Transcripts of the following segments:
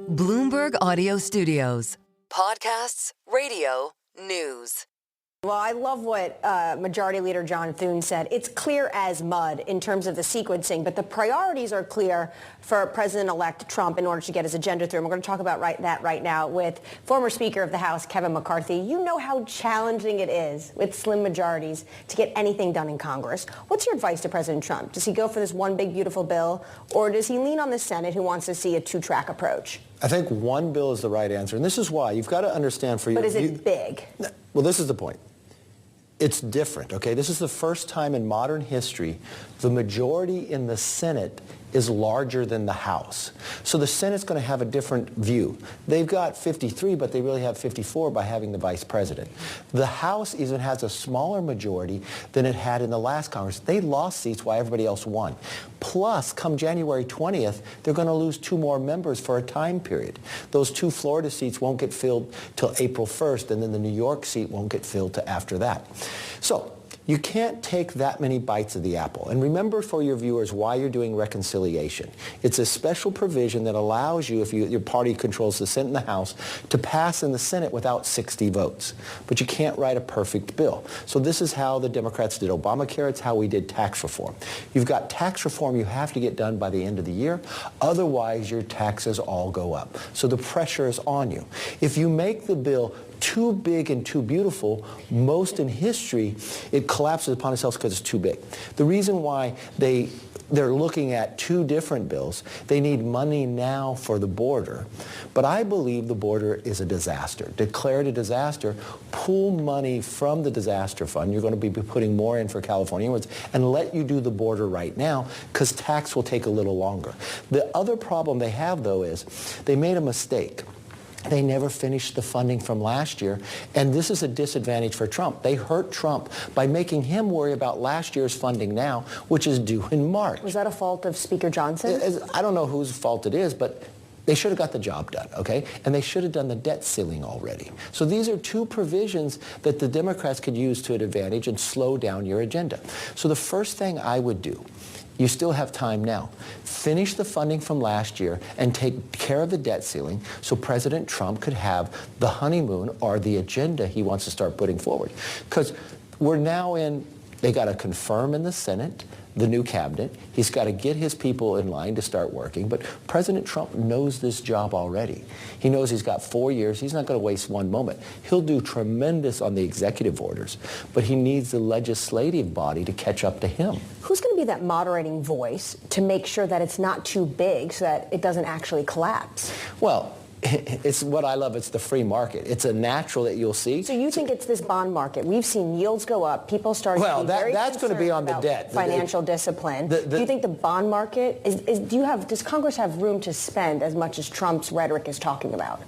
Bloomberg Audio Studios. Podcasts, radio, news. Well, I love what Majority Leader John Thune said. It's clear as mud in terms of the sequencing, but the priorities are clear for President-elect Trump in order to get his agenda through. And we're going to talk about that right now with former Speaker of the House, Kevin McCarthy. You know how challenging it is with slim majorities to get anything done in Congress. What's your advice to President Trump? Does he go for this one big, beautiful bill, or does he lean on the Senate, who wants to see a two-track approach? I think one bill is the right answer, and this is why. You've got to understand for you. But is it big? Well, this is the point. It's different, okay? This is the first time in modern history the majority in the Senate is larger than the House. So the Senate's going to have a different view. They've got 53, but they really have 54 by having the vice president. The House even has a smaller majority than it had in the last Congress. They lost seats while everybody else won. Plus, come January 20th, they're going to lose 2 more members for a time period. Those 2 Florida seats won't get filled till April 1st, and then the New York seat won't get filled till after that. So you can't take that many bites of the apple. And remember for your viewers why you're doing reconciliation. It's a special provision that allows you, if your party controls the Senate and the House, to pass in the Senate without 60 votes. But you can't write a perfect bill. So this is how the Democrats did Obamacare. It's how we did tax reform. You've got tax reform you have to get done by the end of the year. Otherwise, your taxes all go up. So the pressure is on you. If you make the bill too big and too beautiful, most in history, it collapses upon itself because it's too big. The reason why they're looking at 2 different bills, they need money now for the border. But I believe the border is a disaster. Declare it a disaster, pull money from the disaster fund. You're going to be putting more in for Californians and let you do the border right now because tax will take a little longer. The other problem they have, though, is they made a mistake. They never finished the funding from last year, and this is a disadvantage for Trump. They hurt Trump by making him worry about last year's funding now, which is due in March. Was that a fault of Speaker Johnson? I don't know whose fault it is, but they should have got the job done, okay? And they should have done the debt ceiling already. So these are 2 provisions that the Democrats could use to an advantage and slow down your agenda. So the first thing I would do, you still have time now. Finish the funding from last year and take care of the debt ceiling so President Trump could have the honeymoon or the agenda he wants to start putting forward. Because we're now they got to confirm in the Senate the new cabinet. He's got to get his people in line to start working. But President Trump knows this job already. He knows he's got 4 years. He's not going to waste one moment. He'll do tremendous on the executive orders, but he needs the legislative body to catch up to him. Who's going to be that moderating voice to make sure that it's not too big so that it doesn't actually collapse? Well, it's what I love. It's the free market. It's a natural that you'll see. So you think it's this bond market? We've seen yields go up. People starting to be very that's going to be on the debt. Financial discipline. Do you think the bond market does Congress have room to spend as much as Trump's rhetoric is talking about?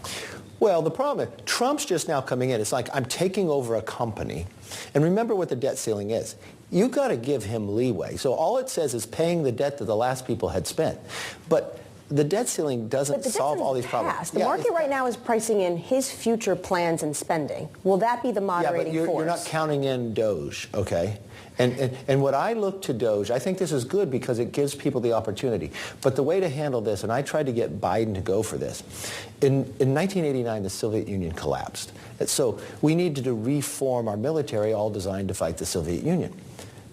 Well, the problem is Trump's just now coming in. It's like I'm taking over a company. And remember what the debt ceiling is. You've got to give him leeway. So all it says is paying the debt that the last people had spent. But the debt ceiling doesn't solve all these problems. The market right now is pricing in his future plans and spending. Will that be the moderating force? You're not counting in Doge, okay? And what I look to Doge, I think this is good because it gives people the opportunity. But the way to handle this, and I tried to get Biden to go for this, in 1989, the Soviet Union collapsed. And so we needed to reform our military, all designed to fight the Soviet Union.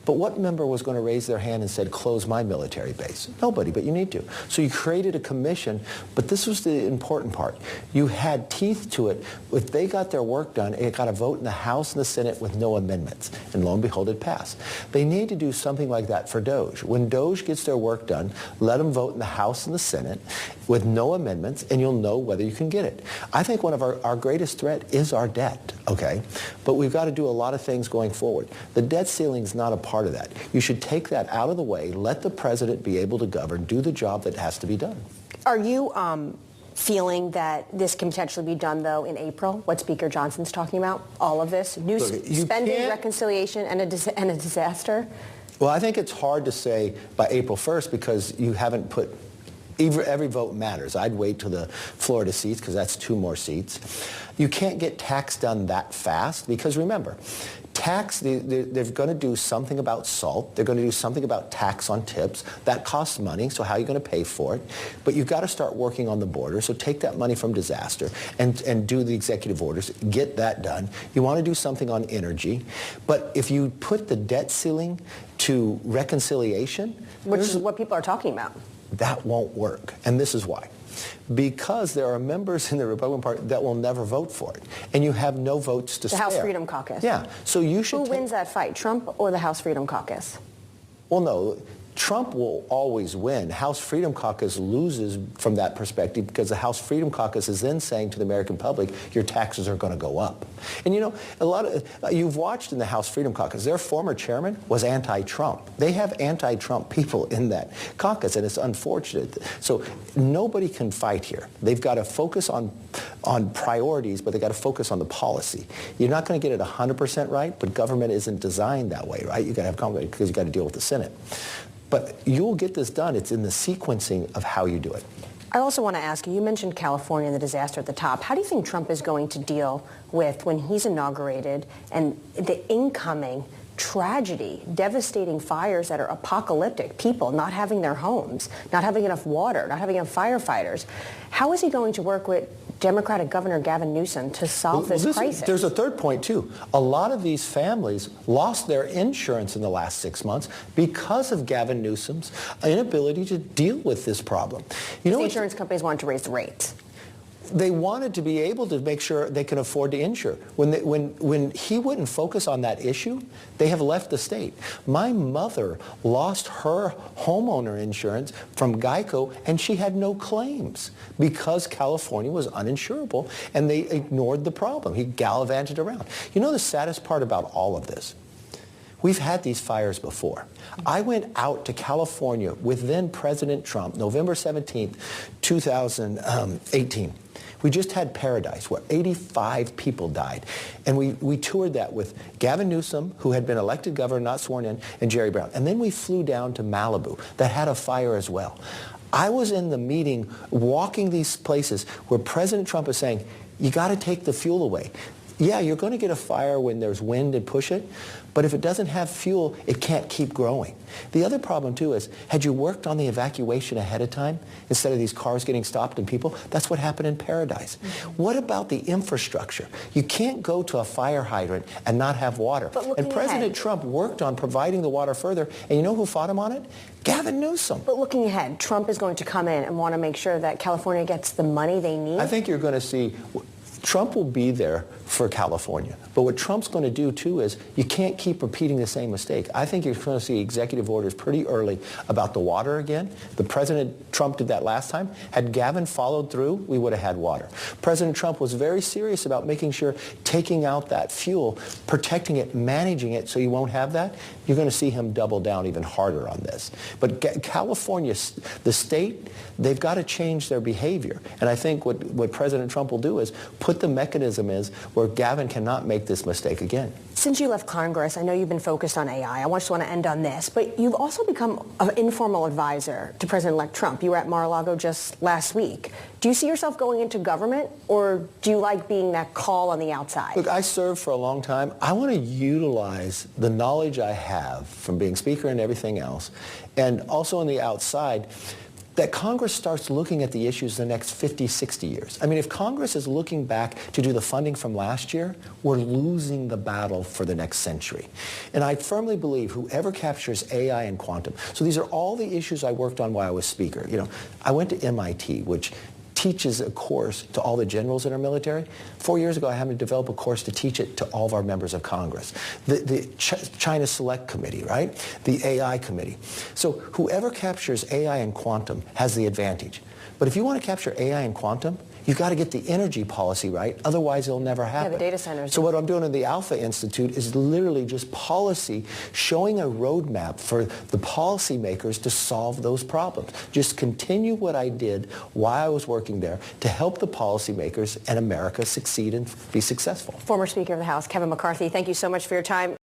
But what member was going to raise their hand and said, close my military base? Nobody, but you need to. So you created a commission, but this was the important part. You had teeth to it. If they got their work done, it got a vote in the House and the Senate with no amendments. And lo and behold, it passed. They need to do something like that for Doge. When Doge gets their work done, let them vote in the House and the Senate with no amendments, and you'll know whether you can get it. I think one of our greatest threat is our debt, okay? But we've got to do a lot of things going forward. The debt ceiling is not a part of that. You should take that out of the way, let the president be able to govern, do the job that has to be done. Are you feeling that this can potentially be done, though, in April, what Speaker Johnson's talking about, all of this? New spending, reconciliation, and a disaster? Well, I think it's hard to say by April 1st because you haven't put Every vote matters. I'd wait till the Florida seats because that's 2 more seats. You can't get tax done that fast because remember, they're going to do something about salt. They're going to do something about tax on tips. That costs money, so how are you going to pay for it? But you've got to start working on the border, so take that money from disaster and do the executive orders. Get that done. You want to do something on energy. But if you put the debt ceiling to reconciliation... Which is what people are talking about. That won't work, and this is why. Because there are members in the Republican Party that will never vote for it, and you have no votes to spare. The House Freedom Caucus. Yeah, so you should... Who wins that fight, Trump or the House Freedom Caucus? Well, no. Trump will always win. House Freedom Caucus loses from that perspective because the House Freedom Caucus is then saying to the American public, your taxes are going to go up. And you know, a lot of you've watched in the House Freedom Caucus, their former chairman was anti-Trump. They have anti-Trump people in that caucus, and it's unfortunate. So nobody can fight here. They've got to focus on priorities, but they've got to focus on the policy. You're not going to get it 100% right, but government isn't designed that way, right? You've got to have conflict because you've got to deal with the Senate. But you'll get this done. It's in the sequencing of how you do it. I also want to ask you mentioned California and the disaster at the top. How do you think Trump is going to deal with, when he's inaugurated, and the incoming tragedy, devastating fires that are apocalyptic, people not having their homes, not having enough water, not having enough firefighters? How is he going to work with Democratic Governor Gavin Newsom to solve this crisis? There's a third point, too. A lot of these families lost their insurance in the last 6 months because of Gavin Newsom's inability to deal with this problem. You know, the insurance companies wanted to raise the rates. They wanted to be able to make sure they can afford to insure. When he wouldn't focus on that issue, they have left the state. My mother lost her homeowner insurance from Geico, and she had no claims because California was uninsurable, and they ignored the problem. He gallivanted around. You know the saddest part about all of this? We've had these fires before. I went out to California with then President Trump, November 17th, 2018. We just had Paradise, where 85 people died. And we toured that with Gavin Newsom, who had been elected governor, not sworn in, and Jerry Brown. And then we flew down to Malibu that had a fire as well. I was in the meeting walking these places where President Trump is saying, you got to take the fuel away. Yeah, you're going to get a fire when there's wind and push it, but if it doesn't have fuel, it can't keep growing. The other problem, too, is had you worked on the evacuation ahead of time, instead of these cars getting stopped and people, that's what happened in Paradise. Mm-hmm. What about the infrastructure? You can't go to a fire hydrant and not have water. And President Trump worked on providing the water further, and you know who fought him on it? Gavin Newsom. But looking ahead, Trump is going to come in and want to make sure that California gets the money they need? I think you're going to see... Trump will be there for California. But what Trump's going to do, too, is you can't keep repeating the same mistake. I think you're going to see executive orders pretty early about the water again. The President Trump did that last time. Had Gavin followed through, we would have had water. President Trump was very serious about making sure taking out that fuel, protecting it, managing it so you won't have that. You're going to see him double down even harder on this. But California, the state, they've got to change their behavior. And I think what President Trump will do is put the mechanism is where Gavin cannot make this mistake again. Since you left Congress, I know you've been focused on AI. I just want to end on this, but you've also become an informal advisor to President-elect Trump. You were at Mar-a-Lago just last week. Do you see yourself going into government, or do you like being that call on the outside? Look, I served for a long time. I want to utilize the knowledge I have from being Speaker and everything else, and also on the outside, that Congress starts looking at the issues the next 50, 60 years. I mean, if Congress is looking back to do the funding from last year, we're losing the battle for the next century. And I firmly believe whoever captures AI and quantum, so these are all the issues I worked on while I was Speaker. You know, I went to MIT, which teaches a course to all the generals in our military. 4 years ago, I happened to develop a course to teach it to all of our members of Congress. The China Select Committee, right? The AI Committee. So whoever captures AI and quantum has the advantage. But if you want to capture AI and quantum, you've got to get the energy policy right. Otherwise, it'll never happen. Yeah, the data centers. So what I'm doing in the Alpha Institute is literally just policy, showing a roadmap for the policymakers to solve those problems. Just continue what I did while I was working there to help the policymakers and America succeed and be successful. Former Speaker of the House, Kevin McCarthy, thank you so much for your time.